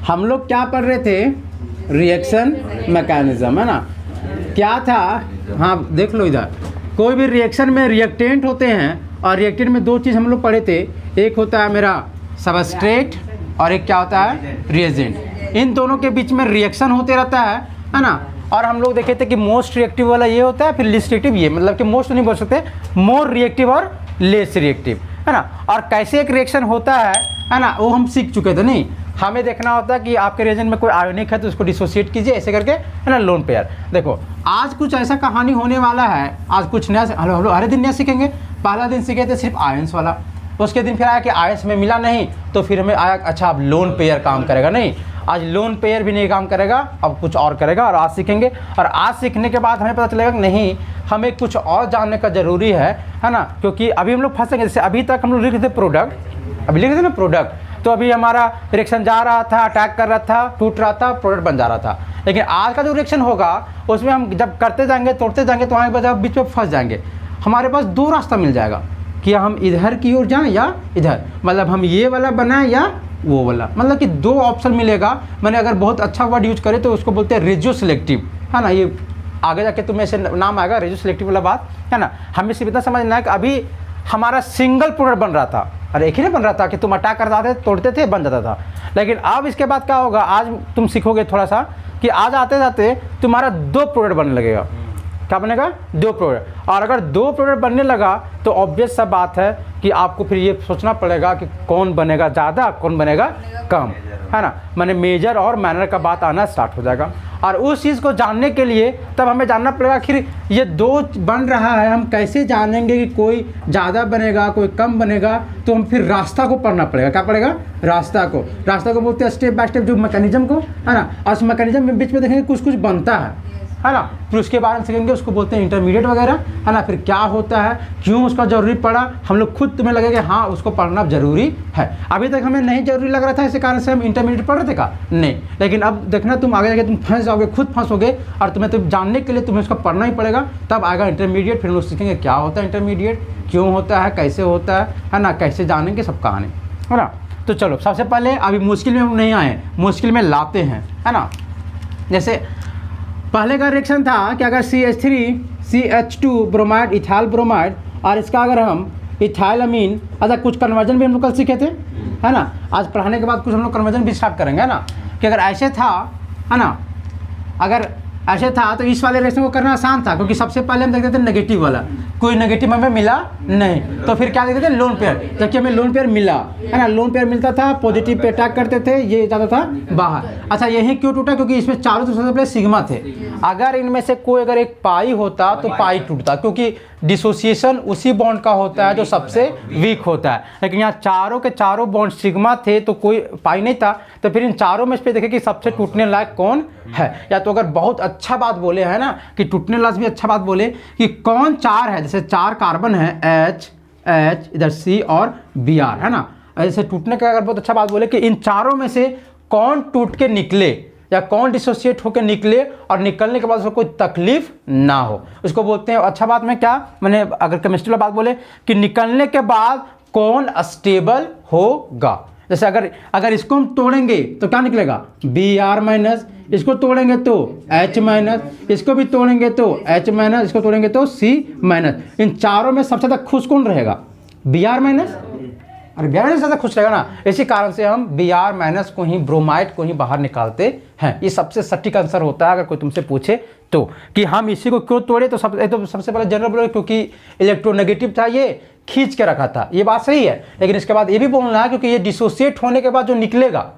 हम लोग क्या पढ़ रहे थे, रिएक्शन मैकेनिज्म, है ना। क्या था, हाँ देख लो इधर, कोई भी रिएक्शन में रिएक्टेंट होते हैं और रिएक्टेंट में दो चीज़ हम लोग पढ़े थे, एक होता है मेरा सबस्ट्रेट और एक क्या होता है रिएजेंट। इन दोनों के बीच में रिएक्शन होते रहता है ना। और हम लोग देखे थे कि मोस्ट रिएक्टिव वाला ये होता है, फिर लिस्ट रिएक्टिव ये, मतलब कि मोस्ट नहीं बोल सकते, मोर रिएक्टिव और लेस रिएक्टिव, है ना। और कैसे एक रिएक्शन होता है ना, वो हम सीख चुके थे। नहीं, हमें देखना होता है कि आपके रिएजेंट में कोई आयोनिक है तो उसको डिसोसिएट कीजिए ऐसे करके, है ना, लोन पेयर। देखो आज कुछ ऐसा कहानी होने वाला है, आज कुछ नया, हम लोग हर दिन नया सीखेंगे। पहला दिन सीखे थे सिर्फ आयंस वाला, उसके दिन फिर आया कि आयंस में मिला नहीं, तो फिर हमें आया अच्छा अब लोन पेयर काम करेगा। नहीं, आज लोन पेयर भी नहीं काम करेगा, अब कुछ और करेगा, और आज सीखेंगे। और आज सीखने के बाद हमें पता चलेगा कि नहीं, हमें कुछ और जानने का ज़रूरी है ना, क्योंकि अभी हम लोग फंसेंगे। जैसे अभी तक हम लोग लिख रहे थे प्रोडक्ट, अभी लिख रहे थे ना प्रोडक्ट, तो अभी हमारा रिएक्शन जा रहा था, अटैक कर रहा था, टूट रहा था, प्रोडक्ट बन जा रहा था। लेकिन आज का जो रिएक्शन होगा उसमें हम जब करते जाएंगे, तोड़ते जाएंगे, तो वहाँ पर बीच में फंस जाएंगे। हमारे पास दो रास्ता मिल जाएगा कि हम इधर की ओर जाएं या इधर, मतलब हम ये वाला बनाएं या वो वाला, मतलब कि दो ऑप्शन मिलेगा। मैंने अगर बहुत अच्छा वर्ड यूज करे तो उसको बोलते हैं रेजियो सिलेक्टिव, है ना। ये आगे जाके तुम्हें ऐसे नाम आएगा रेजियो सिलेक्टिव वाला बात, है ना। हमें सिर्फ इतना समझना है कि अभी हमारा सिंगल प्रोडक्ट बन रहा था, और एक ही नहीं बन रहा था कि तुम अटैक कर जाते तोड़ते थे, बन जाता था। लेकिन अब इसके बाद क्या होगा, आज तुम सीखोगे थोड़ा सा कि आज आते जाते तुम्हारा दो प्रोडक्ट बनने लगेगा। क्या बनेगा, दो प्रोडक्ट। और अगर दो प्रोडक्ट बनने लगा तो ऑब्वियस सा बात है कि आपको फिर ये सोचना पड़ेगा कि कौन बनेगा ज़्यादा, कौन बनेगा कम, है ना। मैंने मेजर और माइनर का बात आना स्टार्ट हो जाएगा। और उस चीज़ को जानने के लिए तब हमें जानना पड़ेगा कि ये दो बन रहा है, हम कैसे जानेंगे कि कोई ज़्यादा बनेगा कोई कम बनेगा। तो हम फिर रास्ता को पढ़ना पड़ेगा। क्या पड़ेगा, रास्ता को बोलते हैं स्टेप बाय स्टेप जो मैकेनिज्म को, है ना। और उस मैकेनिज्म में बीच में देखेंगे कुछ कुछ बनता है ना। फिर उसके बारे में सीखेंगे, उसको बोलते हैं इंटरमीडिएट वगैरह, है ना। फिर क्या होता है, क्यों उसका ज़रूरी पड़ा, हम लोग खुद तुम्हें लगेगा हाँ उसको पढ़ना ज़रूरी है। अभी तक हमें नहीं ज़रूरी लग रहा था, इसी कारण से हम इंटरमीडिएट पढ़ रहे थे का नहीं। लेकिन अब देखना तुम आगे जाके तुम फंस जाओगे, खुद फंसोगे, और तुम्हें जानने के लिए तुम्हें उसको पढ़ना ही पड़ेगा। तब आएगा इंटरमीडिएट, फिर हम लोग सीखेंगे क्या होता है इंटरमीडिएट, क्यों होता है, कैसे होता है ना, कैसे जानेंगे सब कहानी, है ना। तो चलो सबसे पहले अभी मुश्किल में हम नहीं आए, मुश्किल में लाते हैं, है ना। जैसे पहले का रिएक्शन था कि अगर CH3CH2 ब्रोमाइड इथाइल ब्रोमाइड, और इसका अगर हम इथाइल अमीन, अच्छा कुछ कन्वर्जन भी हम लोग कल सीखे थे, है ना। आज पढ़ाने के बाद कुछ हम लोग कन्वर्जन भी स्टार्ट करेंगे, है ना। कि अगर ऐसे था, है ना, अगर ऐसे था तो इस वाले रिएक्शन को करना आसान था, क्योंकि सबसे पहले हम देखते थे नेगेटिव वाला, कोई नेगेटिव हमें मिला नहीं, तो फिर क्या देखते थे लोन पेयर, जबकि हमें लोन पेयर मिला, है ना। लोन पेयर मिलता था, पॉजिटिव पे अटैक करते थे, ये जाता था बाहर। अच्छा यही क्यों टूटा, क्योंकि इसमें चारों तो सबसे पहले सिग्मा थे। अगर इनमें से कोई अगर एक पाई होता तो पाई टूटता, क्योंकि डिसोसिएशन उसी बॉन्ड का होता है जो सबसे वीक होता है। लेकिन यहाँ चारों के चारों बॉन्ड सिग्मा थे तो कोई पाई नहीं था, तो फिर इन चारों में से देखें कि सबसे टूटने लायक कौन है। या तो अगर बहुत अच्छा बात बोले, है ना, कि टूटने लायक भी अच्छा बात बोले कि कौन चार है, जैसे चार कार्बन है H इधर C और Br, है ना। ऐसे टूटने का अगर बहुत अच्छा बात बोले कि इन चारों में से कौन टूट के निकले या कौन डिसोसिएट होकर निकले, और निकलने के बाद उसको कोई तकलीफ ना हो, उसको बोलते हैं। अच्छा बात में क्या, मैंने अगर केमिस्ट्री वाला बात बोले कि निकलने के बाद कौन स्टेबल होगा। जैसे अगर इसको हम तोड़ेंगे तो क्या निकलेगा, Br-, इसको तोड़ेंगे तो H-, इसको भी तोड़ेंगे तो H-, इसको तोड़ेंगे तो C-। इन चारों में सबसे ज़्यादा खुश कौन रहेगा, Br-। अरे Br- ज़्यादा खुश रहेगा ना, इसी कारण से हम Br- को ही, ब्रोमाइड को ही बाहर निकालते हैं। ये सबसे सटीक आंसर होता है अगर कोई तुमसे पूछे तो, कि हम इसी को क्यों तोड़े। तो सबसे पहले जनरल बोले क्योंकि इलेक्ट्रोनेगेटिव था, ये खींच के रखा था, ये बात सही है। लेकिन इसके बाद ये भी बोलना है क्योंकि ये डिसोसिएट होने के बाद जो निकलेगा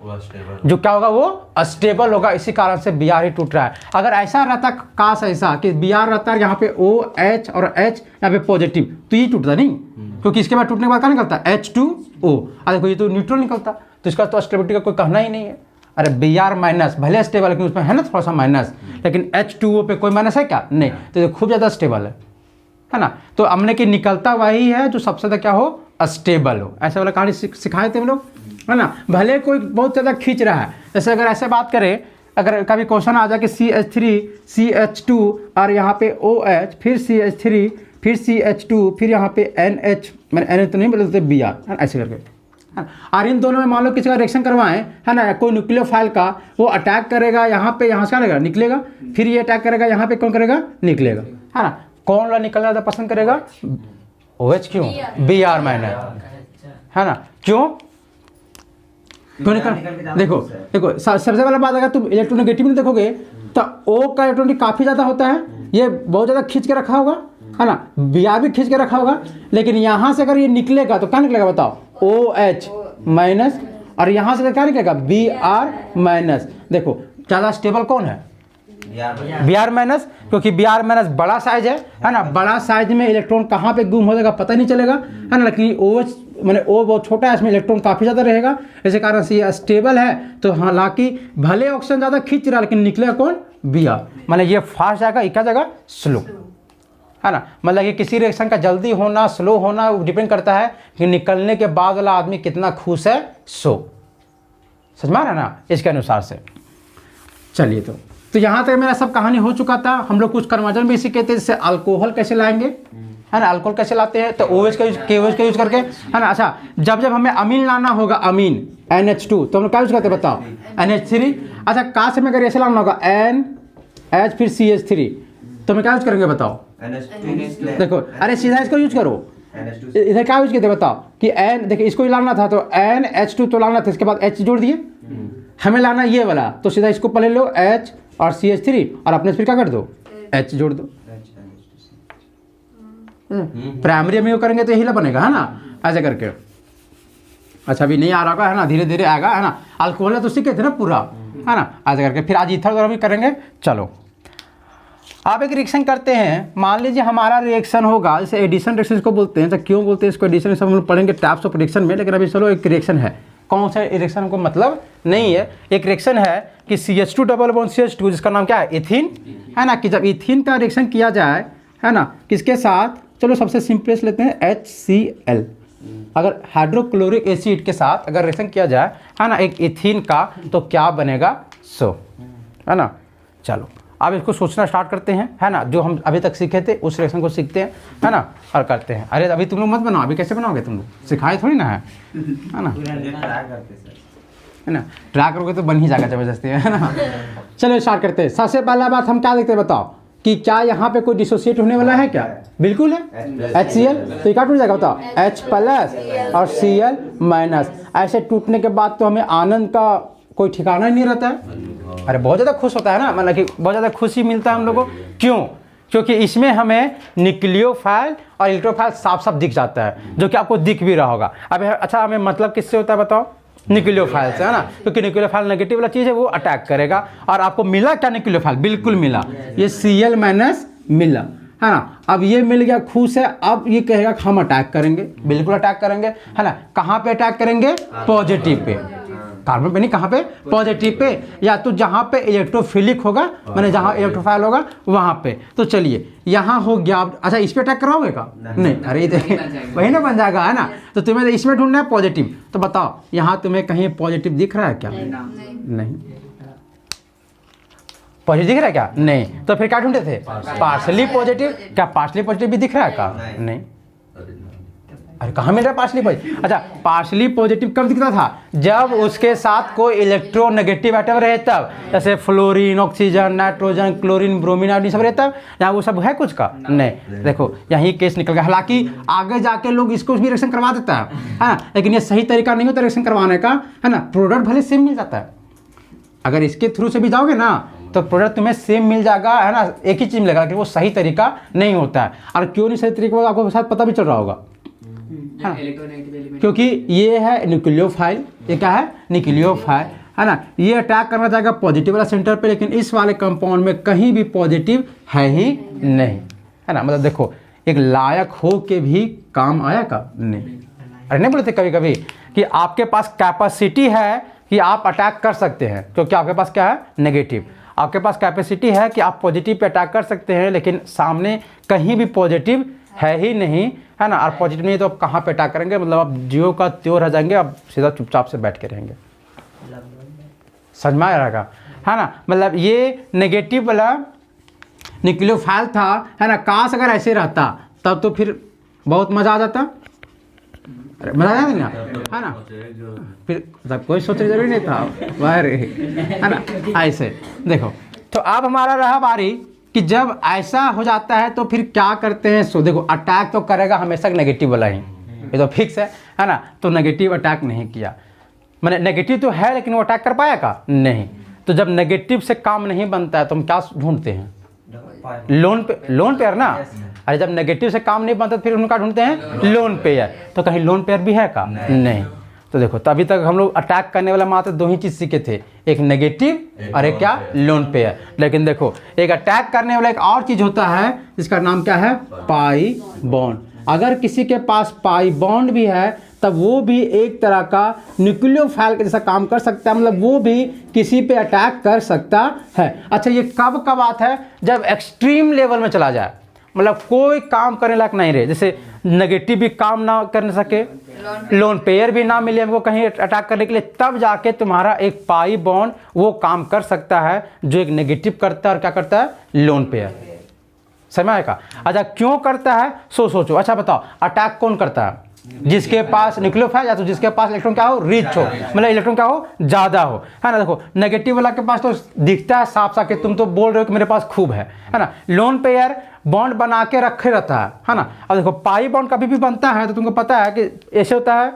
जो क्या होगा वो अस्टेबल होगा, इसी कारण से Br ही टूट रहा है। अगर ऐसा रहता, काश ऐसा कि Br रहता है यहाँ पे OH और H यहाँ पे पॉजिटिव, तो ये टूटता नहीं, क्योंकि इसके बाद टूटने के बाद क्या निकलता है H2O। अरे कोई तो न्यूट्रल निकलता, तो इसका तो स्टेबिलिटी का कोई कहना ही नहीं है। अरे Br- भले स्टेबल, लेकिन उसमें है ना थोड़ा सा माइनस, लेकिन H2O पे कोई माइनस है क्या, नहीं, तो ये खूब ज़्यादा स्टेबल है ना। तो हमने कि निकलता वही है जो सबसे ज़्यादा क्या हो, स्टेबल हो। ऐसा वाला कहानी सिखाए थे हम लोग, है ना। भले कोई बहुत ज़्यादा खींच रहा है, जैसे अगर ऐसे बात करें, अगर कभी क्वेश्चन आ जाए कि CH3CH2 और यहाँ पे OH, फिर CH3 फिर CH2 फिर यहाँ पे NH, मैंने NH तो नहीं बोलते Br, ऐसे करके, है। और इन दोनों में मान लो किसी का रिएक्शन करवाएं, है ना, कोई न्यूक्लियोफाइल का, वो अटैक करेगा यहाँ पे, यहाँ से क्या निकलेगा, फिर ये अटैक करेगा यहाँ पे, कौन करेगा, निकलेगा, है ना। कौन वाला निकलना ज़्यादा पसंद करेगा, OH, क्यों, Br माइनस, है ना, क्यों क्यों निकल, देखो सबसे पहला बात, अगर तुम इलेक्ट्रोनेगेटिव में देखोगे तो O का इलेक्ट्रॉन काफ़ी ज़्यादा होता है, ये बहुत ज़्यादा खींच के रखा होगा, है ना, Br भी खींच के रखा होगा, लेकिन यहाँ से अगर ये निकलेगा तो क्या निकलेगा बताओ, OH माइनस, और यहाँ से क्या निकलेगा, Br माइनस। देखो ज़्यादा स्टेबल कौन है, Br माइनस, क्योंकि Br माइनस बड़ा साइज है ना, बड़ा साइज में इलेक्ट्रॉन कहाँ पे गुम हो जाएगा पता नहीं चलेगा, है ना, लेकिन OH मैंने O बहुत छोटा है, इसमें इलेक्ट्रॉन काफ़ी ज़्यादा रहेगा, इसी कारण से ये स्टेबल है। तो हालांकि भले ऑक्सीजन ज़्यादा खींच रहा है, लेकिन निकलेगा कौन, Br, माने ये फास्ट जाएगा, ये क्या जाएगा, स्लो, है ना। मतलब कि किसी रिएक्शन का जल्दी होना स्लो होना डिपेंड करता है कि निकलने के बाद वाला आदमी कितना खुश है, समझ में आ रहा है ना, इसके अनुसार से। चलिए तो यहाँ तक मेरा सब कहानी हो चुका था। हम लोग कुछ कन्वर्जन भी सीखे थे, जैसे अल्कोहल कैसे लाएंगे, है ना, अल्कोहल कैसे लाते हैं, तो OH का यूज KOH का यूज करके, है ना। अच्छा, जब हमें अमीन लाना होगा, अमीन NH2, तो हम क्या यूज करते हैं बताओ, NH3। अच्छा, का से में अगर ऐसे लाना होगा NH फिर CH3, तो हमें क्या यूज करेंगे बताओ, देखो, अरे सीधा इसको यूज करो, इधर क्या यूज करते बताओ कि N, देखिए इसको लाना था तो NH2 तो लाना था, इसके बाद H जोड़ दिए, हमें लाना ये वाला, तो सीधा इसको पहले लो H और CH3 और अपने फिर क्या कर दो, H जोड़ दो, प्राइमरी में करेंगे तो यही बनेगा, है ना, ऐसे करके। अच्छा, अभी नहीं आ रहा है ना, धीरे धीरे आएगा, है ना। अल्कोहल तो सीखे थे ना पूरा, है ना, ऐसे करके। फिर आज ईथर द्वारा भी करेंगे। चलो, आप एक रिएक्शन करते हैं, मान लीजिए हमारा रिएक्शन होगा, जैसे एडिशन रिएक्शन को बोलते हैं, तो क्यों बोलते हैं इसको एडिशन, सब हम लोग पढ़ेंगे टाइप्स ऑफ रिएक्शन में, लेकिन अभी चलो एक रिएक्शन है, कौन सा रिएक्शन को मतलब नहीं है, एक रिएक्शन है कि CH2 डबल बॉन्ड CH2, जिसका नाम क्या है, इथीन, है ना, कि जब इथीन का रिएक्शन किया जाए, है ना, किसके साथ, चलो सबसे सिंपलेस्ट लेते हैं HCl, अगर हाइड्रोक्लोरिक एसिड के साथ अगर रिएक्शन किया जाए, है ना, एक इथीन का, तो क्या बनेगा, है ना। चलो अब इसको सोचना स्टार्ट करते हैं, है ना, जो हम अभी तक सीखे थे उस रिएक्शन को सीखते हैं, है ना, और करते हैं। अरे अभी तुम लोग मत बनाओ, अभी कैसे बनाओगे तुम लोग, सिखाए थोड़ी ना है ना, है ना, ट्राई करोगे तो बन ही जाएगा जबरदस्ती, है ना। चलो स्टार्ट करते हैं। सबसे पहला बात हम क्या देखते हैं बताओ, कि क्या यहाँ पे कोई डिसोसिएट होने वाला है, क्या बिल्कुल है, HCl, तो ये क्या टूट जाएगा बताओ, H प्लस और Cl माइनस। ऐसे टूटने के बाद तो हमें आनंद का कोई ठिकाना ही नहीं रहता है, अरे बहुत ज़्यादा खुश होता है ना, मतलब कि बहुत ज़्यादा खुशी मिलता है हम लोगों को, क्यों, क्योंकि इसमें हमें न्यूक्लियोफाइल और इलेक्ट्रोफाइल साफ साफ दिख जाता है, जो कि आपको दिख भी रहा होगा। अब अच्छा, हमें मतलब किससे होता है बताओ, न्यूक्लियोफाइल से, है ना, क्योंकि न्यूक्लियोफाइल नेगेटिव वाला चीज़ है, वो अटैक करेगा। और आपको मिला क्या न्यूक्लियोफाइल, बिल्कुल मिला, ये Cl माइनस मिला, है ना। अब ये मिल गया, खुश है, अब ये कहेगा कि हम अटैक करेंगे, बिल्कुल अटैक करेंगे, है ना। कहाँ पे अटैक करेंगे, पॉजिटिव पे, कार्बन पे नहीं, कहाँ पे, पॉजिटिव पे, या तो जहाँ पे इलेक्ट्रोफिलिक होगा, मैंने जहाँ इलेक्ट्रोफाइल होगा वहाँ पे। तो चलिए यहाँ हो गया। अच्छा, इस पे अटैक कराओगे का, नहीं, अरे वही ना बन जाएगा, है ना। तो तुम्हें इसमें ढूंढना है पॉजिटिव, तो बताओ यहाँ तुम्हें कहीं पॉजिटिव दिख रहा है क्या, नहीं, पॉजिटिव दिख रहा है क्या, नहीं, तो फिर क्या ढूंढे थे, पार्शली पॉजिटिव, क्या पार्शली पॉजिटिव भी दिख रहा है का, नहीं, अरे कहाँ मिल रहा है पार्शली पॉजिटिव। अच्छा, पार्शली पॉजिटिव कब दिखता था, जब उसके साथ कोई इलेक्ट्रोनेगेटिव आइटम रहे तब, जैसे fluorine, oxygen, nitrogen, chlorine, bromine आदि सब रहता है, यहाँ वो सब है कुछ का, नहीं। देखो यही केस निकल गया। हालांकि आगे जाके लोग इसको भी रिएक्शन करवा देता है, लेकिन ये सही तरीका नहीं होता रिएक्शन करवाने का, है ना। प्रोडक्ट भले सेम मिल जाता है, अगर इसके थ्रू से भी जाओगे ना तो प्रोडक्ट तुम्हें सेम मिल जाएगा, है ना, एक ही चीज़ मिलेगा, लेकिन वो सही तरीका नहीं होता है। और क्यों नहीं सही तरीका, आपको शायद पता भी चल रहा होगा, क्योंकि ये है न्यूक्लियोफाइल, ये क्या है, न्यूक्लियोफाइल, है ना। ये अटैक करना चाहेगा पॉजिटिव वाला सेंटर पे, लेकिन इस वाले कंपाउंड में कहीं भी पॉजिटिव है ही नहीं, है ना। मतलब देखो, एक लायक हो के भी काम आया का, नहीं। अरे नहीं बोलते कभी कभी कि आपके पास कैपेसिटी है कि आप अटैक कर सकते हैं, क्योंकि आपके पास क्या है, नेगेटिव, आपके पास कैपेसिटी है कि आप पॉजिटिव पे अटैक कर सकते हैं, लेकिन सामने कहीं भी पॉजिटिव है ही नहीं, है ना। और पॉजिटिव नहीं तो आप कहाँ पे अटैक करेंगे, मतलब आप जियो का त्यों रह जाएंगे, आप सीधा चुपचाप से बैठ के रहेंगे, समझ में आ रहेगा, है ना। मतलब ये नेगेटिव वाला न्यूक्लियोफाइल था, है ना। काश अगर ऐसे रहता तब तो फिर बहुत मज़ा आ जाता, अरे मजा आया ना, है ना। फिर सब कोई सोचने जरूरी नहीं था, बाहर है ना। ऐसे देखो, तो अब हमारा रहा बारी कि जब ऐसा हो जाता है तो फिर क्या करते हैं। सो देखो, अटैक तो करेगा हमेशा नेगेटिव वाला ही, ये तो फिक्स है ना। तो नेगेटिव अटैक नहीं किया, मैंने नेगेटिव तो है लेकिन वो अटैक कर पाएगा नहीं। तो जब नेगेटिव से काम नहीं बनता है तो हम क्या ढूंढते हैं, लोन पेयर ना। अरे जब नेगेटिव से काम नहीं बनता तो फिर उनका ढूंढते हैं लोन पेयर। तो कहीं लोन पेयर भी है का नहीं। तो देखो, तो अभी तक हम लोग अटैक करने वाला मात्र दो ही चीज़ सीखे थे, एक नेगेटिव और एक क्या, लोन पेयर। लेकिन देखो, एक अटैक करने वाला एक और चीज़ होता है जिसका नाम क्या है, पाई बॉन्ड। अगर किसी के पास पाई बॉन्ड भी है तब वो भी एक तरह का न्यूक्लियोफाइल के जैसा काम कर सकता है, मतलब वो भी किसी पे अटैक कर सकता है। अच्छा, ये कब कब बात है, जब एक्सट्रीम लेवल में चला जाए, मतलब कोई काम करने लायक नहीं रहे, जैसे नेगेटिव भी काम ना कर सके, लोन पेयर भी ना मिले हमको कहीं अटैक करने के लिए, तब जाके तुम्हारा एक पाई बॉन्ड वो काम कर सकता है जो एक नेगेटिव करता है और क्या करता है, लोन पेयर। समझ आएगा। अच्छा, क्यों करता है सोचो। अच्छा बताओ, अटैक कौन करता है, जिसके पास न्यूक्लियोफाइल या तो जिसके पास इलेक्ट्रॉन क्या हो, रिच हो, मतलब इलेक्ट्रॉन क्या हो, ज़्यादा हो, है ना। देखो, नेगेटिव वाला के पास तो दिखता है साफ साफ कि तुम तो बोल रहे हो कि मेरे पास खूब है ना। लोन पेयर बॉन्ड बना के रखे रहता है ना। अब देखो, पाई बॉन्ड कभी भी बनता है तो तुमको पता है कि ऐसे होता है,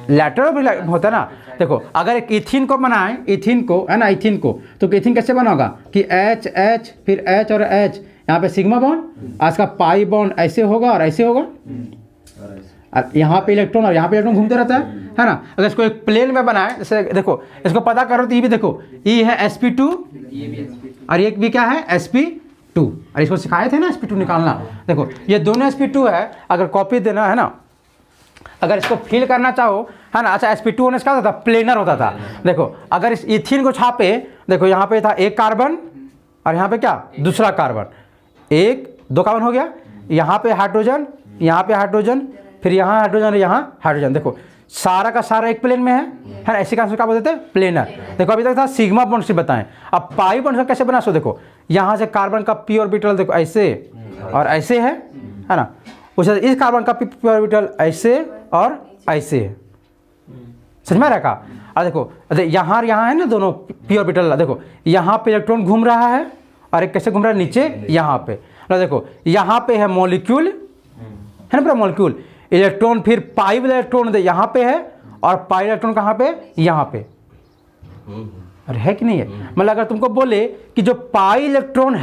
लैटरल भी होता है ना। देखो, अगर एक इथिन को बनाए, इथिन को, है ना, इथिन को, तो इथिन कैसे बना होगा कि एच एच फिर एच और एच, यहाँ पे सिग्मा बॉन्ड, आज का पाई बॉन्ड ऐसे होगा और ऐसे होगा, यहाँ पे इलेक्ट्रॉन और यहाँ पे इलेक्ट्रॉन घूमते रहता है ना। अगर इसको एक प्लेन में बनाए, जैसे देखो इसको पता करो तो ये भी देखो, ये है sp2 और ये भी क्या है, sp2। और इसको सिखाए थे ना sp2 निकालना। देखो, ये दोनों sp2 है, अगर कॉपी देना है ना, अगर इसको फिल करना चाहो, है ना। अच्छा, sp2 होने से क्या होता था, प्लेनर होता था। देखो, अगर इस इथिन को छापे, देखो यहाँ पे था एक कार्बन और यहाँ पे क्या, दूसरा कार्बन, एक दो कार्बन हो गया, यहाँ पे हाइड्रोजन, यहाँ पे हाइड्रोजन, फिर यहाँ हाइड्रोजन, यहाँ हाइड्रोजन। देखो, सारा का सारा एक प्लेन में है ना। ऐसे का क्या बोलते हैं, प्लेनर। देखो, अभी तक था सिग्मा बॉन्ड से बताएं, अब पाई बॉन्ड कैसे बना। सो देखो, यहाँ से कार्बन का पी ऑर्बिटल देखो ऐसे और ऐसे है ना। उसे इस कार्बन का पी ऑर्बिटल ऐसे और ऐसे है, समझ में रखा। और देखो, यहाँ है ना दोनों पी ऑर्बिटल। देखो, यहाँ पे इलेक्ट्रॉन घूम रहा है और एक कैसे घूम रहा है, नीचे यहाँ पे। देखो, यहाँ पे है मॉलिक्यूल, है ना, पूरा मॉलिक्यूल, इलेक्ट्रॉन फिर पाई वाला इलेक्ट्रॉन यहाँ पे है और पाई इलेक्ट्रॉन कहाँ पे, यहाँ पे। अरे है कि नहीं है। मतलब अगर तुमको बोले कि जो पाई इलेक्ट्रॉन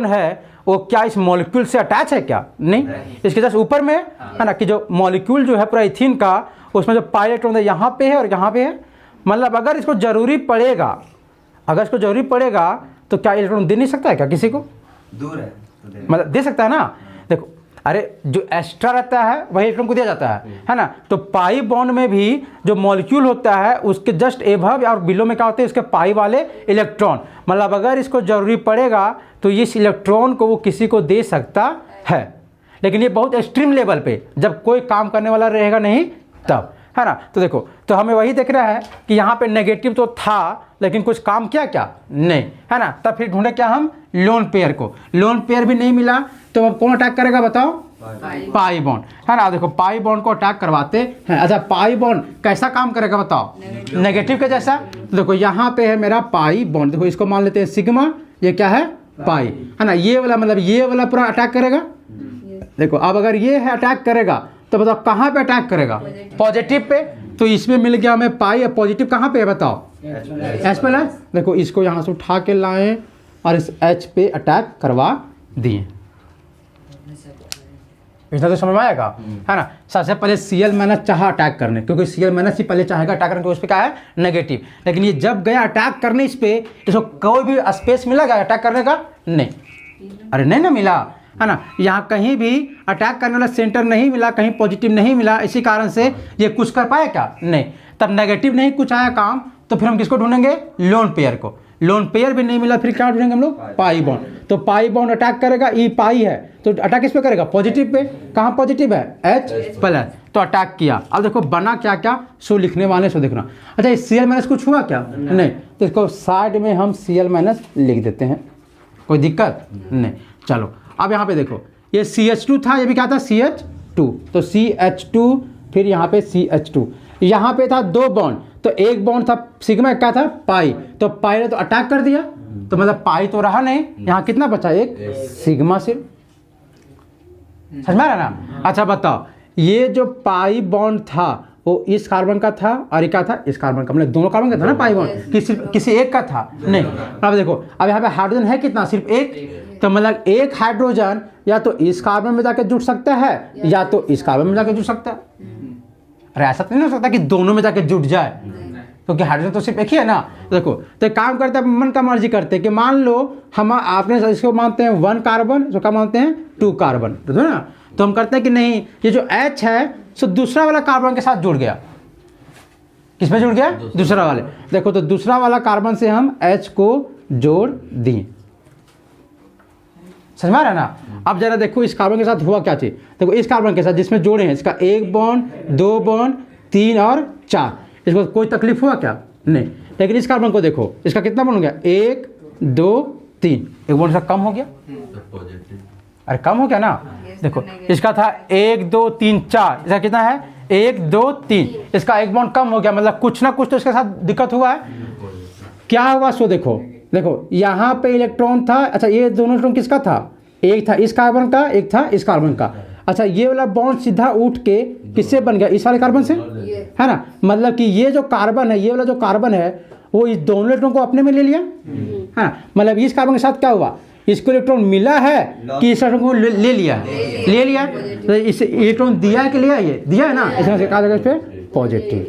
है वो क्या इस मॉलिक्यूल से अटैच है क्या, नहीं, इसके जस्ट ऊपर में है ना, कि जो मॉलिक्यूल जो है पूरा इथिन का, उसमें जो पाई इलेक्ट्रॉन है यहाँ पे है और यहाँ पे है। मतलब अगर इसको जरूरी पड़ेगा, तो क्या इलेक्ट्रॉन दे नहीं सकता है क्या किसी को, दूर है मतलब दे सकता है ना। देखो, अरे जो एक्स्ट्रा रहता है वही इलेक्ट्रॉन को दिया जाता है ना। तो पाई बॉन्ड में भी जो मॉलिक्यूल होता है उसके जस्ट एबव और बिलो में क्या होते हैं, उसके पाई वाले इलेक्ट्रॉन। मतलब अगर इसको जरूरी पड़ेगा तो इस इलेक्ट्रॉन को वो किसी को दे सकता है, लेकिन ये बहुत एक्सट्रीम लेवल पे, जब कोई काम करने वाला रहेगा नहीं तब, है ना। तो देखो, तो हमें वही देख रहा है कि यहाँ पे नेगेटिव तो था लेकिन कुछ काम किया क्या, नहीं, है ना। तब फिर ढूंढे क्या हम, लोन पेयर को। लोन पेयर भी नहीं मिला तो अब कौन अटैक करेगा बताओ, पाई बॉन्ड, है ना। देखो, पाई बॉन्ड को अटैक करवाते हैं। अच्छा, पाई बॉन्ड कैसा काम करेगा बताओ, नेगेटिव के जैसा। तो देखो, यहाँ पे है मेरा पाई बॉन्ड, देखो इसको मान लेते हैं सिग्मा, ये क्या है, पाई, है ना। ये वाला मतलब ये वाला पूरा अटैक करेगा। देखो, अब अगर ये है अटैक करेगा तो बताओ कहाँ पे अटैक करेगा, पॉजिटिव पे। तो इसमें मिल गया हमें पाई, पॉजिटिव कहाँ पे है बताओ, एच पे है। देखो, इसको यहाँ से उठा के लाएं और इस एच पे अटैक करवा दिए। इतना तो समझ में आएगा, है ना। सबसे पहले Cl माइनस चाहा अटैक करने, क्योंकि Cl माइनस ही पहले चाहेगा अटैक करने, तो उस पर क्या है, नेगेटिव। लेकिन ये जब गया अटैक करने इस पे, इसको कोई भी स्पेस मिला क्या अटैक करने का, नहीं, अरे नहीं ना मिला, है ना। यहाँ कहीं भी अटैक करने वाला सेंटर नहीं मिला, कहीं पॉजिटिव नहीं मिला, इसी कारण से ये कुछ कर पाया क्या, नहीं। तब नेगेटिव नहीं कुछ आया काम, तो फिर हम किसको ढूंढेंगे, लोन पेयर को। लोन पेयर भी नहीं मिला, फिर क्या ढूंढेंगे हम लोग, पाई बॉन्ड। तो पाई बॉन्ड अटैक करेगा, ई पाई है तो अटैक किस पे करेगा, पॉजिटिव पे। कहाँ पॉजिटिव है, एच प्लस, तो अटैक किया। अब देखो बना क्या क्या, सो लिखने वाले सो देखना। अच्छा, इस Cl माइनस कुछ हुआ क्या, नहीं, तो इसको साइड में हम Cl माइनस लिख देते हैं, कोई दिक्कत नहीं। चलो, अब यहाँ पे देखो, ये CH2 था, ये भी क्या था, CH 2, तो CH2 फिर यहाँ पे CH2, यहाँ पे था 2 बॉन्ड, तो एक बॉन्ड था सिग्मा, क्या था पाई, तो पाई ने तो अटैक कर दिया, तो मतलब पाई तो रहा नहीं, यहाँ कितना बचा, एक सिग्मा सिर्फ। समझ में आ रहा ना। अच्छा बताओ, ये जो पाई बॉन्ड था वो इस कार्बन का था और ये क्या था, इस कार्बन का, मतलब दोनों कार्बन का था ना पाई बॉन्ड, किसी एक का था नहीं। अब देखो, अब यहाँ पे हाइड्रोजन है कितना, सिर्फ एक, तो मतलब एक हाइड्रोजन या तो इस कार्बन में जाके जुड़ सकता है या तो इस कार्बन में जाके जुड़ सकता है। अरे ऐसा तो नहीं हो सकता कि दोनों में जाके जुड़ जाए, क्योंकि हाइड्रोजन तो सिर्फ एक ही है ना। देखो, तो एक काम करते हैं, मन का मर्जी करते हैं कि मान लो हम आपने इसको मानते हैं 1 कार्बन, इसको क्या मानते हैं 2 कार्बन, तो ना, तो हम करते हैं कि नहीं, ये जो H है सो दूसरा वाला कार्बन के साथ जुड़ गया। किसमें जुड़ गया, दूसरा वाले। देखो, तो दूसरा वाला कार्बन से हम H को जोड़ दिए। समझ में आ रहा है ना। अब जरा देखो इस कार्बन के साथ हुआ क्या चीज, देखो इस कार्बन के साथ जिसमें जोड़े हैं, इसका 1 बॉन्ड, 2 बॉन्ड, 3 और 4, इसको कोई तकलीफ हुआ क्या, नहीं। लेकिन इस कार्बन को देखो, इसका कितना बॉन्ड हो गया, 1 2 3, एक बॉन्ड इसका कम हो गया, अरे कम हो गया ना। देखो इसका था 1 2 3 4, इसका कितना है 1 2 3, इसका एक बॉन्ड कम हो गया, मतलब कुछ ना कुछ तो इसके साथ दिक्कत हुआ है। क्या हुआ सो देखो, देखो यहाँ पे इलेक्ट्रॉन था, अच्छा ये दोनों इलेक्ट्रॉन किसका था, एक था इस कार्बन का, एक था इस कार्बन का। अच्छा ये वाला बॉन्ड सीधा उठ के किससे बन गया, इस वाले कार्बन से, है ना। मतलब कि ये जो कार्बन है, ये वाला जो कार्बन है वो इस दोनों इलेक्ट्रॉन को अपने में ले लिया, है ना। मतलब इस कार्बन के साथ क्या हुआ, इसको इलेक्ट्रॉन मिला है कि इस इलेक्ट्रॉन को ले लिया है, ले लिया, तो इस इलेक्ट्रॉन दिया है कि लिया, ये दिया है ना, इसमें कहा जाएगा इस पे पॉजिटिव।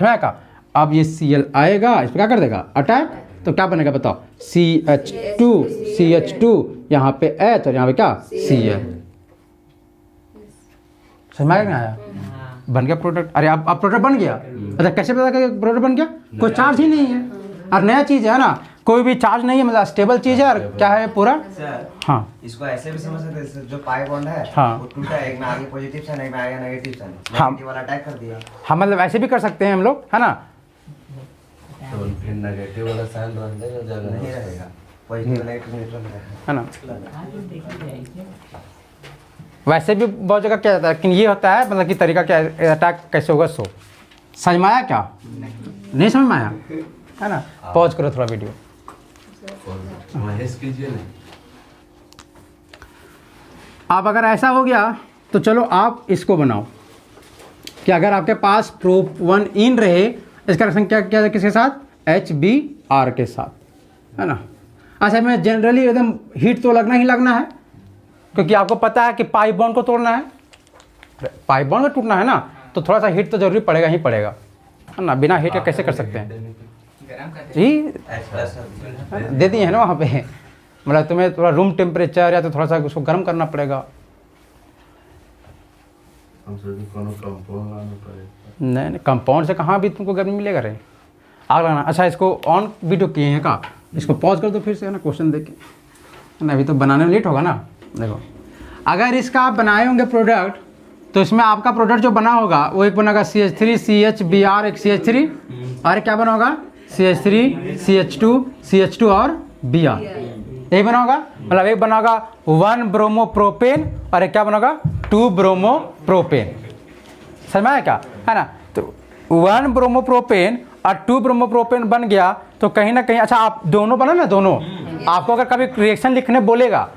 समझ का। अब ये Cl आएगा, इस पर क्या कर देगा अटैक, तो क्या बनेगा बताओ, CH2 यहाँ पे H और यहाँ पे क्या Cl। समझ में आया, बन गया प्रोडक्ट। अरे अब प्रोडक्ट बन गया। अच्छा कैसे पता कि प्रोडक्ट बन गया, कोई चार्ज ही नहीं है और नया चीज़ है ना, कोई भी चार्ज नहीं है, मतलब स्टेबल चीज़ है और क्या है पूरा। हाँ इसको ऐसे भी समझ सकते हैं, जो पाई बॉन्ड है हाँ वो टूटा, एक में आगे पॉजिटिव साइन, एक में आगे नेगेटिव साइन, हाँ नेगेटिव वाला अटैक कर दिया। हाँ, मतलब ऐसे भी कर सकते हैं हम लोग, है ना। तो फिर नेगेटिव वाला साइन नहीं रहेगा, पॉजिटिव नेगेटिव न्यूट्रल रहेगा, है ना। वैसे भी बहुत जगह क्या जाता है, लेकिन ये होता है मतलब कि तरीका क्या अटैक कैसे होगा, सो समझ में आया क्या, नहीं समझ में आया, है ना। पॉज करो थोड़ा वीडियो। महेश कीजिए ना। अब अगर ऐसा हो गया तो चलो आप इसको बनाओ कि अगर आपके पास प्रोप 1 इन रहे, इसका रिएक्शन क्या क्या किसके साथ, HBr के साथ, है ना। अच्छा में जनरली एकदम हीट तो लगना ही लगना है, क्योंकि आपको पता है कि पाई बॉन्ड को तोड़ना है, पाई बॉन्ड को टूटना है ना, तो थोड़ा सा हीट तो जरूरी पड़ेगा ही पड़ेगा, है ना। बिना हीट के कैसे कर सकते हैं जी, दे दिए है ना वहाँ पे, मतलब तुम्हें थोड़ा रूम टेम्परेचर या तो थोड़ा सा उसको गर्म करना पड़ेगा। नहीं कंपाउंड से कहाँ भी तुमको गर्मी मिलेगा रे, आग लगाना। अच्छा इसको ऑन वीडियो किए हैं का, इसको पॉज कर दो फिर से, है ना, क्वेश्चन देखे ना, अभी तो बनाने में लेट होगा ना। देखो अगर इसका आप बनाए होंगे प्रोडक्ट, तो इसमें आपका प्रोडक्ट जो बना होगा वो एक बनेगा CH3 CHBr, एक CH3 और क्या बना होगा CH3 CH2 और Br, यही बना होगा। मतलब एक बना होगा 1 ब्रोमोप्रोपेन और एक क्या बना होगा 2 ब्रोमोप्रोपेन। समझ में आया क्या, है ना। तो 1 ब्रोमोप्रोपेन और 2 ब्रोमोप्रोपेन बन गया, तो कहीं ना कहीं, अच्छा आप दोनों बना ना, दोनों आपको अगर कभी रिएक्शन लिखने बोलेगा,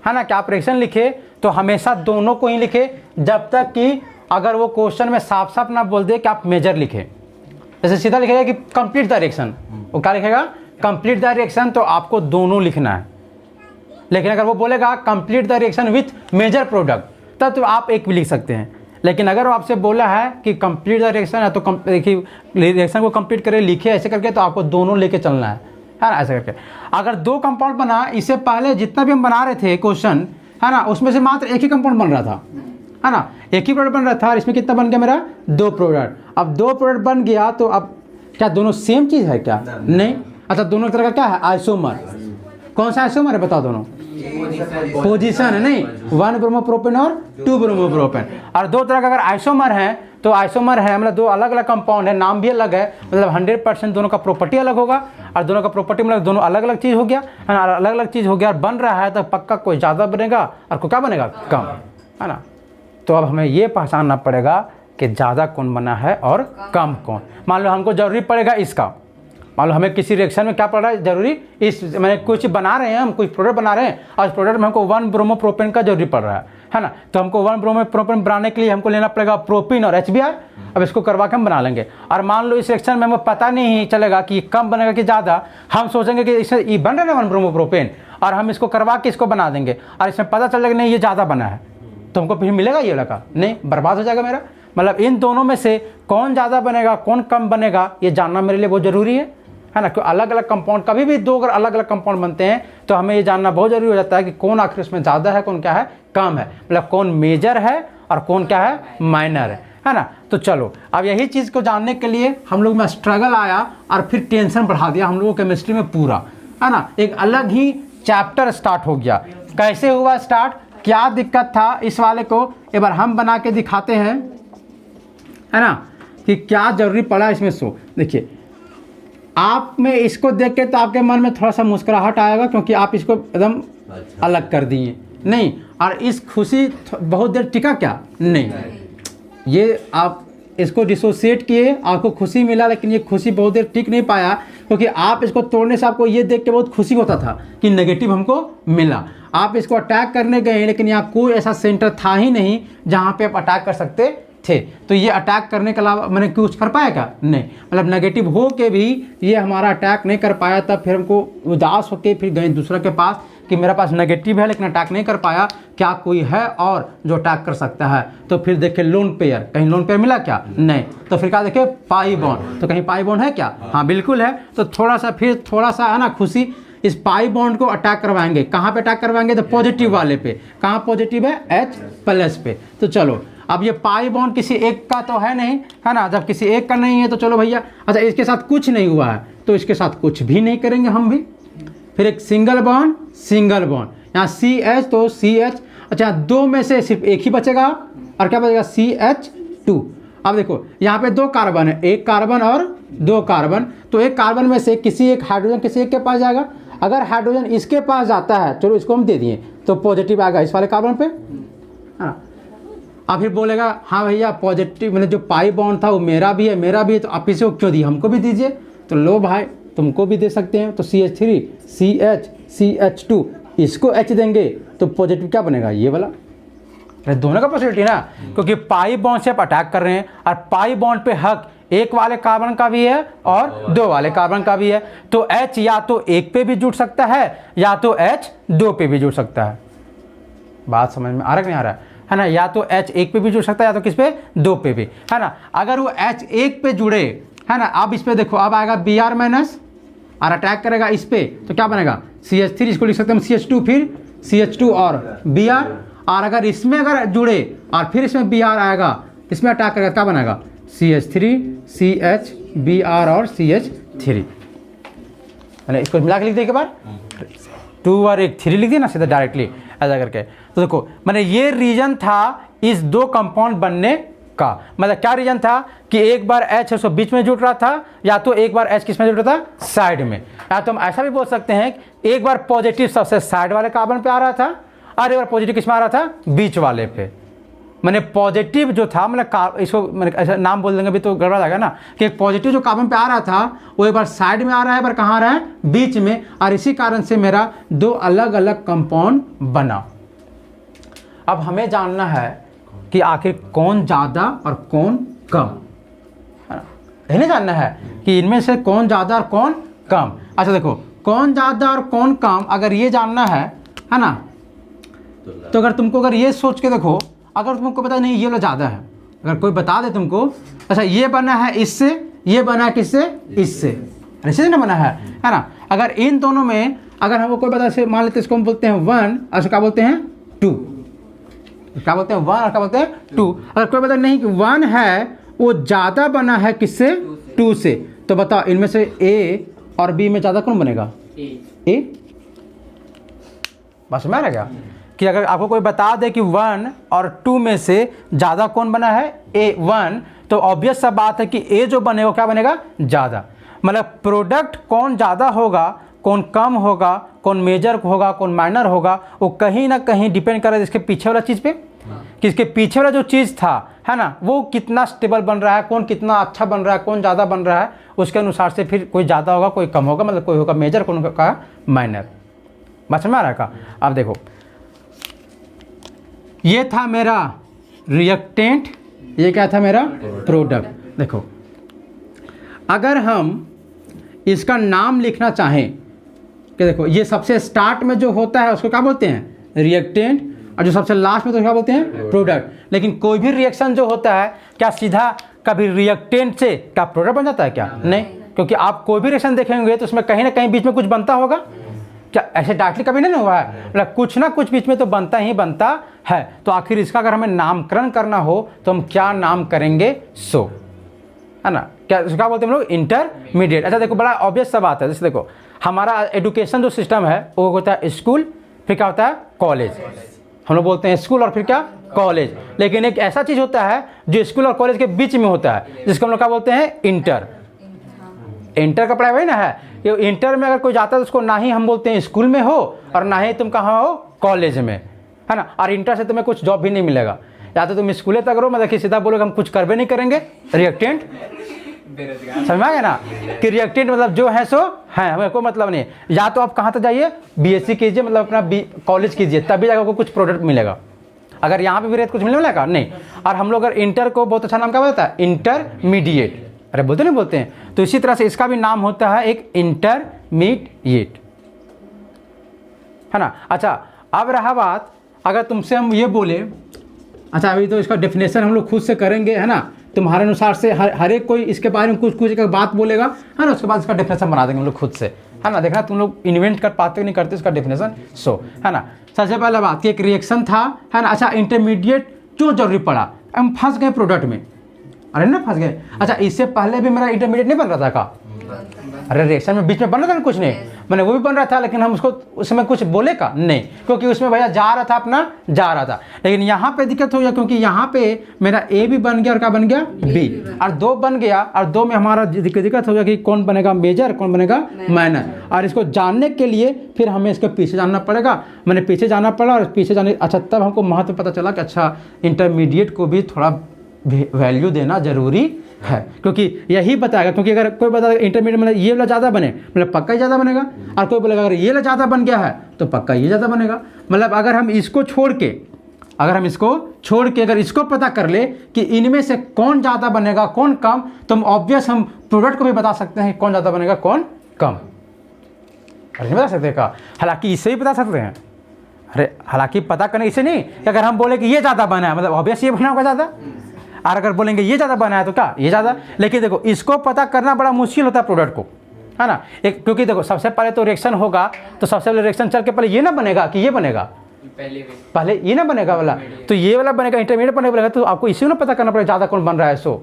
है ना, कि आप रिएक्शन लिखे तो हमेशा दोनों को ही लिखे, जब तक कि अगर वो क्वेश्चन में साफ साफ ना बोल दे कि आप मेजर लिखे। जैसे सीधा लिखेगा कि कंप्लीट द रिएक्शन, वो क्या लिखेगा कंप्लीट द रिएक्शन, तो आपको दोनों लिखना है। लेकिन अगर वो बोलेगा complete the reaction with major product, तब तो आप एक भी लिख सकते हैं। लेकिन अगर वो आपसे बोला है कि कंप्लीट द रिएक्शन है, तो देखिए रिएक्शन को कंप्लीट करे लिखे ऐसे करके, तो आपको दोनों लेके चलना है ना, ऐसे करके। अगर 2 कंपाउंड बना, इससे पहले जितना भी हम बना रहे थे क्वेश्चन, है ना, उसमें से मात्र एक ही कंपाउंड बन रहा था, है ना, एक ही प्रोडक्ट बन रहा था, और इसमें कितना बन गया मेरा 2 प्रोडक्ट। अब 2 प्रोडक्ट बन गया, तो अब क्या दोनों सेम चीज़ है क्या, नहीं। अच्छा दोनों तरह का क्या है आइसोमर, कौन सा आइसोमर है बताओ, दोनों पोजीशन है, नहीं 1 ब्रोमोप्रोपेन और 2 ब्रोमोप्रोपेन। और 2 तरह का अगर आइसोमर है, तो आइसोमर है मतलब 2 अलग अलग कंपाउंड है, नाम भी अलग है, मतलब 100% दोनों का प्रॉपर्टी अलग होगा, और दोनों का प्रॉपर्टी मतलब दोनों अलग अलग चीज़ हो गया, है ना, अलग अलग चीज़ हो गया और बन रहा है, तो पक्का कोई ज़्यादा बनेगा और कोई क्या बनेगा कम। है ना। तो अब हमें ये पहचानना पड़ेगा कि ज़्यादा कौन बना है और कम कौन। मान लो हमको ज़रूरी पड़ेगा इसका, मान लो हमें किसी रिएक्शन में क्या पड़ रहा है ज़रूरी, इस मैंने कुछ बना रहे हैं, हम कुछ प्रोडक्ट बना रहे हैं और इस प्रोडक्ट में हमको 1 ब्रोमोप्रोपेन का जरूरी पड़ रहा है ना। तो हमको 1 ब्रोमोप्रोपेन बनाने के लिए हमको लेना पड़ेगा प्रोपीन और HBr। अब इसको करवा के हम बना लेंगे। और मान लो इस रिएक्शन में हमें पता नहीं चलेगा कि कम बनेगा कि ज़्यादा, हम सोचेंगे कि इससे ये बन रहा है ना 1 ब्रोमोप्रोपेन, और हम इसको करवा के इसको बना देंगे और इसमें पता चलेगा नहीं ये ज़्यादा बना है, तो हमको फिर मिलेगा ये लगा नहीं, बर्बाद हो जाएगा मेरा। मतलब इन दोनों में से कौन ज़्यादा बनेगा कौन कम बनेगा ये जानना मेरे लिए बहुत ज़रूरी है ना। क्योंकि अलग अलग कंपाउंड, कभी भी 2 अगर अलग अलग कंपाउंड बनते हैं तो हमें ये जानना बहुत ज़रूरी हो जाता है कि कौन आखिर उसमें ज़्यादा है कौन क्या है कम है, मतलब कौन मेजर है और कौन क्या है माइनर है ना। तो चलो अब यही चीज़ को जानने के लिए हम लोग में स्ट्रगल आया और फिर टेंशन बढ़ा दिया हम लोगों को केमिस्ट्री में पूरा, है ना। एक अलग ही चैप्टर स्टार्ट हो गया। कैसे हुआ स्टार्ट, क्या दिक्कत था इस वाले को, एक बार हम बना के दिखाते हैं, है ना, कि क्या जरूरी पड़ा इसमें। सो देखिए आप में इसको देख के तो आपके मन में थोड़ा सा मुस्कुराहट आएगा क्योंकि आप इसको एकदम अलग कर दिए नहीं, और इस खुशी बहुत देर टिका क्या नहीं, ये आप इसको डिसोसिएट किए, आपको खुशी मिला, लेकिन ये खुशी बहुत देर टिक नहीं पाया क्योंकि आप इसको तोड़ने से आपको ये देख के बहुत खुशी होता था कि नेगेटिव हमको मिला। आप इसको अटैक करने गए लेकिन यहाँ कोई ऐसा सेंटर था ही नहीं जहाँ पे आप अटैक कर सकते थे, तो ये अटैक करने के अलावा मैंने कुछ कर पाया क्या नहीं, मतलब नेगेटिव हो के भी ये हमारा अटैक नहीं कर पाया। तब फिर हमको उदास होके फिर गए दूसरा के पास कि मेरे पास नेगेटिव है लेकिन अटैक नहीं कर पाया, क्या कोई है और जो अटैक कर सकता है। तो फिर देखे लोन पेयर, कहीं लोन पेयर मिला क्या नहीं, तो फिर क्या देखे पाई बॉन्ड, तो कहीं पाई बॉन्ड है क्या, हाँ बिल्कुल है। तो थोड़ा सा है ना खुशी, इस पाई बॉन्ड को अटैक करवाएंगे। कहाँ पे अटैक करवाएंगे, तो पॉजिटिव वाले पे। कहाँ पॉजिटिव है, H+ पे। तो चलो अब ये पाई बॉन्ड किसी एक का तो है नहीं, है ना, जब किसी एक का नहीं है तो चलो भैया, अच्छा इसके साथ कुछ नहीं हुआ है तो इसके साथ कुछ भी नहीं करेंगे हम भी। फिर एक सिंगल बॉन्ड, यहाँ CH तो CH, अच्छा 2 में से सिर्फ एक ही बचेगा और क्या बचेगा CH2। अब देखो यहाँ पे 2 कार्बन है, एक कार्बन और 2 कार्बन, तो एक कार्बन में से किसी एक हाइड्रोजन किसी एक के पास जाएगा। अगर हाइड्रोजन इसके पास जाता है, चलो इसको हम दे दिए, तो पॉजिटिव आएगा इस वाले कार्बन पे, है ना। अब फिर बोलेगा हाँ भैया पॉजिटिव मतलब जो पाई बॉन्ड था वो मेरा भी है, तो आप इसे क्यों दिए, हमको भी दीजिए। तो लो भाई तुमको भी दे सकते हैं, तो CH3 CH CH2 इसको H देंगे तो पॉजिटिव क्या बनेगा, ये वाला। अरे दोनों का पॉसिबिलिटी ना, क्योंकि पाई बॉन्ड से आप अटैक कर रहे हैं और पाई बॉन्ड पे हक एक वाले कार्बन का भी है और 2 वाले कार्बन का भी है। तो H या तो 1 पे भी जुड़ सकता है या तो H 2 पे भी जुड़ सकता है। बात समझ में आ रहा है नहीं आ रहा है ना, या तो H 1 पे भी जुड़ सकता है या तो किस पे 2 पे भी, है ना। अगर वो H 1 पे जुड़े, है ना, अब इस पे देखो अब आएगा Br- और अटैक करेगा इस पे, तो क्या बनेगा CH3, इसको लिख सकते हैं CH2, फिर CH2 और Br। और अगर इसमें अगर जुड़े और फिर इसमें Br आएगा, इसमें अटैक करेगा, क्या बनेगा CH3 CH Br और CH3। इसको मिला के लिख दिए एक बार, 2 और 1 3 लिख दिया ना सीधा डायरेक्टली ऐसा करके। तो देखो मैंने ये रीजन था इस 2 कंपाउंड बनने का, मतलब क्या रीजन था कि एक बार H उसको बीच में जुड़ रहा था या तो एक बार H किस में जुड़ रहा था, साइड में। या तो हम ऐसा भी बोल सकते हैं एक बार पॉजिटिव सबसे साइड वाले कार्बन पे आ रहा था और एक बार पॉजिटिव किस में आ रहा था, बीच वाले पे। मैंने पॉजिटिव जो था मतलब इसको मैंने ऐसा नाम बोल देंगे अभी तो गड़बड़ जाएगा ना, कि पॉजिटिव जो कार्बन पे आ रहा था वो एक बार साइड में आ रहा है, एक बार कहाँ आ रहा है, बीच में। और इसी कारण से मेरा 2 अलग अलग कंपाउंड बना। अब हमें जानना है कि आखिर कौन ज़्यादा और कौन कम, है ना, नहीं जानना है कि इनमें से कौन ज़्यादा और कौन कम। अच्छा देखो कौन ज़्यादा और कौन कम अगर ये जानना है ना, तो अगर तुमको अगर ये सोच के देखो, अगर तुमको पता नहीं ये वाला ज़्यादा है, अगर कोई बता दे तुमको, अच्छा ये बना है इससे, ये बना है किससे, इससे, ऐसे ना बना है ना। अगर इन दोनों में अगर हमको कोई बता से मान लेते इसको हम बोलते हैं 1 और क्या बोलते हैं 2, क्या बोलते हैं 1 और क्या बोलते हैं 2। अगर कोई बता नहीं कि 1 है वो ज़्यादा बना है किससे, 2 से, तो बताओ इनमें से A और B में ज़्यादा कौन बनेगा, A। बस में आ रहा क्या कि अगर आपको कोई बता दे कि 1 और 2 में से ज़्यादा कौन बना है, A1, तो ऑब्वियस सा बात है कि A जो बनेगा वो क्या बनेगा, ज़्यादा। मतलब प्रोडक्ट कौन ज़्यादा होगा कौन कम होगा, कौन मेजर होगा कौन माइनर होगा, वो कहीं ना कहीं डिपेंड कर रहा है इसके पीछे वाला चीज़ पे, कि इसके पीछे वाला जो चीज़ था, है ना, वो कितना स्टेबल बन रहा है, कौन कितना अच्छा बन रहा है, कौन ज़्यादा बन रहा है, उसके अनुसार से फिर कोई ज़्यादा होगा, कोई कम होगा, मतलब कोई होगा मेजर, कोई होगा माइनर। समझ में आ रहा है? अब देखो, ये था मेरा रिएक्टेंट, ये क्या था मेरा प्रोडक्ट। देखो, अगर हम इसका नाम लिखना चाहें कि देखो ये सबसे स्टार्ट में जो होता है उसको क्या बोलते हैं, रिएक्टेंट, और जो सबसे लास्ट में तो क्या बोलते हैं, प्रोडक्ट। लेकिन कोई भी रिएक्शन जो होता है क्या सीधा कभी रिएक्टेंट से क्या प्रोडक्ट बन जाता है क्या? नहीं, क्योंकि आप कोई भी रिएक्शन देखेंगे तो उसमें कहीं ना कहीं बीच में कुछ बनता होगा। क्या ऐसे डायरेक्टली कभी नहीं हुआ है? मतलब कुछ ना कुछ बीच में तो बनता ही बनता है। तो आखिर इसका अगर हमें नामकरण करना हो तो हम क्या नाम करेंगे? सो, है ना, क्या बोलते हैं हम लोग, इंटरमीडिएट। अच्छा देखो, बड़ा ऑब्वियस सा बात है। जैसे देखो, हमारा एजुकेशन जो सिस्टम है वो होता है स्कूल, फिर क्या होता है कॉलेज। हम लोग बोलते हैं स्कूल और फिर क्या, कॉलेज। लेकिन एक ऐसा चीज़ होता है जो स्कूल और कॉलेज के बीच में होता है, जिसको हम लोग क्या बोलते हैं, इंटर। इंटर का पढ़ाई वही ना है। ये इंटर में अगर कोई जाता है तो उसको ना ही हम बोलते हैं स्कूल में हो और ना ही तुम कहाँ हो, कॉलेज में, है ना। और इंटर से तुम्हें कुछ जॉब भी नहीं मिलेगा, या तो तुम स्कूल तक रहो, मतलब सीधा बोलोगे हम कुछ करवे नहीं करेंगे, रिएक्टेंट। समझ में आ गया ना कि रिएक्टेंट मतलब जो है सो है, हमें कोई मतलब नहीं। या तो आप कहाँ तक जाइए, बीएससी कीजिए, मतलब अपना कॉलेज कीजिए, तभी जाकर आपको कुछ प्रोडक्ट मिलेगा। अगर यहाँ पे भी कुछ मिलने वाला नहीं। और हम लोग अगर इंटर को बहुत अच्छा नाम क्या बोलता है, इंटरमीडिएट। अरे बोलते नहीं बोलते हैं? तो इसी तरह से इसका भी नाम होता है एक इंटरमीडिएट, है ना। अच्छा, अब रहा बात, अगर तुमसे हम ये बोले, अच्छा अभी तो इसका डेफिनेशन हम लोग खुद से करेंगे, है ना। तुम्हारे अनुसार से हर एक कोई इसके बारे में कुछ कुछ एक बात बोलेगा, है ना, उसके बाद इसका डेफिनेशन बना देंगे हम लोग खुद से, है ना। देखना तुम लोग इन्वेंट कर पाते नहीं करते इसका डेफिनेशन। सो, है ना, सबसे पहले बात कि एक रिएक्शन था, है ना। अच्छा, इंटरमीडिएट क्यों जरूरी पड़ा? हम फंस गए प्रोडक्ट में, अरे ना फंस गए। अच्छा, इससे पहले भी मेरा इंटरमीडिएट नहीं बन रहा था का? अरे रिएक्शन में बीच में बन रहा था ना कुछ नहीं, मैंने वो भी बन रहा था, लेकिन हम उसको उसमें कुछ बोले का नहीं, क्योंकि उसमें भैया जा रहा था, अपना जा रहा था। लेकिन यहाँ पे दिक्कत हो गया, क्योंकि यहाँ पे मेरा ए भी बन गया और क्या बन गया, बी, और दो बन गया, और दो में हमारा दिक्कत हो गया कि कौन बनेगा मेजर, कौन बनेगा माइनर। और इसको जानने के लिए फिर हमें इसके पीछे जानना पड़ेगा, मैंने पीछे जाना पड़ा, और पीछे जाने, अच्छा तब हमको महत्व पता चला कि अच्छा इंटरमीडिएट को भी थोड़ा वैल्यू देना जरूरी है, क्योंकि यही बताएगा। क्योंकि अगर कोई बताएगा इंटरमीडिएट मतलब ये वाला ज़्यादा बने, मतलब पक्का ही ज़्यादा बनेगा, और कोई बोलेगा अगर ये वाला ज़्यादा बन गया है तो पक्का ये ज़्यादा बनेगा। मतलब अगर हम इसको छोड़ के, अगर इसको पता कर ले कि इनमें से कौन ज़्यादा बनेगा कौन कम, तो हम ऑब्वियस हम प्रोडक्ट को भी बता सकते हैं कौन ज़्यादा बनेगा कौन कम। अरे बता सकते हैं का? हालांकि इससे ही बता सकते हैं। अरे हालांकि पता करने इसे नहीं कि अगर हम बोले कि ये ज़्यादा बना है, मतलब ऑब्वियस ये बना होगा ज़्यादा, और अगर बोलेंगे ये ज़्यादा बना है तो क्या ये ज़्यादा। लेकिन देखो, इसको पता करना बड़ा मुश्किल होता है प्रोडक्ट को, है ना। एक, क्योंकि देखो सबसे पहले तो रिएक्शन होगा, तो सबसे पहले रिएक्शन चल के पहले ये ना बनेगा कि ये बनेगा, पहले ये ना बनेगा वाला, तो ये वाला बनेगा, इंटरमीडिएट बनेगा, तो आपको इसी में पता करना पड़ेगा ज़्यादा कौन बन रहा है, सो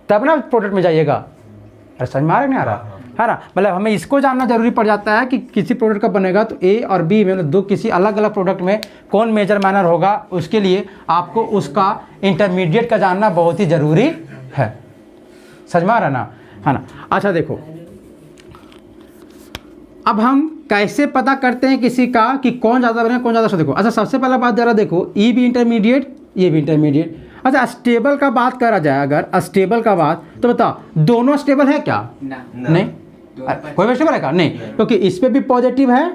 तब ना प्रोडक्ट में जाइएगा। अरे समझ में आ रहा नहीं आ रहा, है ना। मतलब हमें इसको जानना जरूरी पड़ जाता है कि किसी प्रोडक्ट का बनेगा तो ए और बी में दो किसी अलग अलग प्रोडक्ट में कौन मेजर माइनर होगा, उसके लिए आपको उसका इंटरमीडिएट का जानना बहुत ही ज़रूरी है। समझ में आ रहा ना, है ना। अच्छा देखो, अब हम कैसे पता करते हैं किसी का कि कौन ज़्यादा बनेगा कौन ज़्यादा। सो देखो, अच्छा सबसे पहला बात जरा देखो, ई भी इंटरमीडिएट, ये भी इंटरमीडिएट। अच्छा, स्टेबल का बात करा जाए, अगर स्टेबल का बात, तो बताओ दोनों स्टेबल है क्या? नहीं, कोई भी स्टेबल है क्या? नहीं, क्योंकि इस पे भी पॉजिटिव है,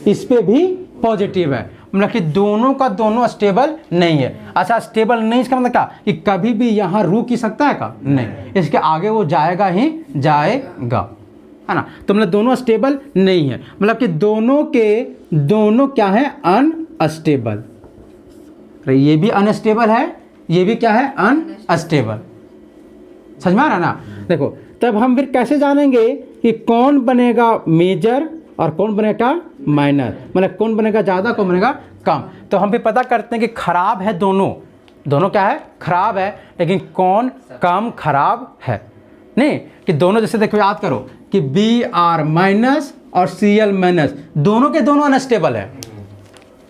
इस पे भी पॉजिटिव है, मतलब कि दोनों का दोनों स्टेबल नहीं है। अच्छा, स्टेबल नहीं इसका मतलब क्या कि कभी भी यहाँ रुक ही सकता है का? नहीं, इसके आगे वो जाएगा ही जाएगा, है ना। तो मतलब दोनों स्टेबल नहीं है, मतलब कि दोनों के दोनों क्या है, अनस्टेबल। ये भी अनस्टेबल है, ये भी क्या है, अनस्टेबल। समझ में आ रहा ना। देखो, तब हम फिर कैसे जानेंगे कि कौन बनेगा मेजर और कौन बनेगा माइनर, मतलब कौन बनेगा ज़्यादा कौन बनेगा कम। तो हम भी पता करते हैं कि खराब है दोनों, दोनों क्या है, खराब है, लेकिन कौन कम खराब है। नहीं कि दोनों, जैसे देखो याद करो कि Br माइनस और Cl माइनस दोनों के दोनों अनस्टेबल है।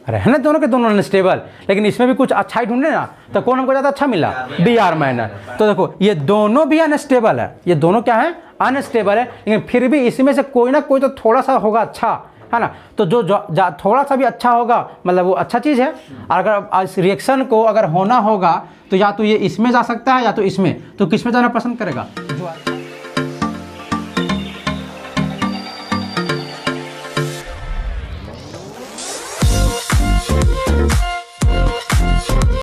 अरे है ना, दोनों के दोनों अनस्टेबल, लेकिन इसमें भी कुछ अच्छा ही ढूंढे ना, तो कौन हमको ज़्यादा अच्छा मिला, Br माइनर। तो देखो ये दोनों भी अनस्टेबल है, ये दोनों क्या है, अनस्टेबल है, लेकिन फिर भी इसमें से कोई ना कोई तो थोड़ा सा होगा अच्छा, है ना। तो थोड़ा सा भी अच्छा होगा मतलब वो अच्छा चीज़ है। और अगर इस रिएक्शन को अगर होना होगा तो या तो ये इसमें जा सकता है या तो इसमें, तो किस में जाना पसंद करेगा? जो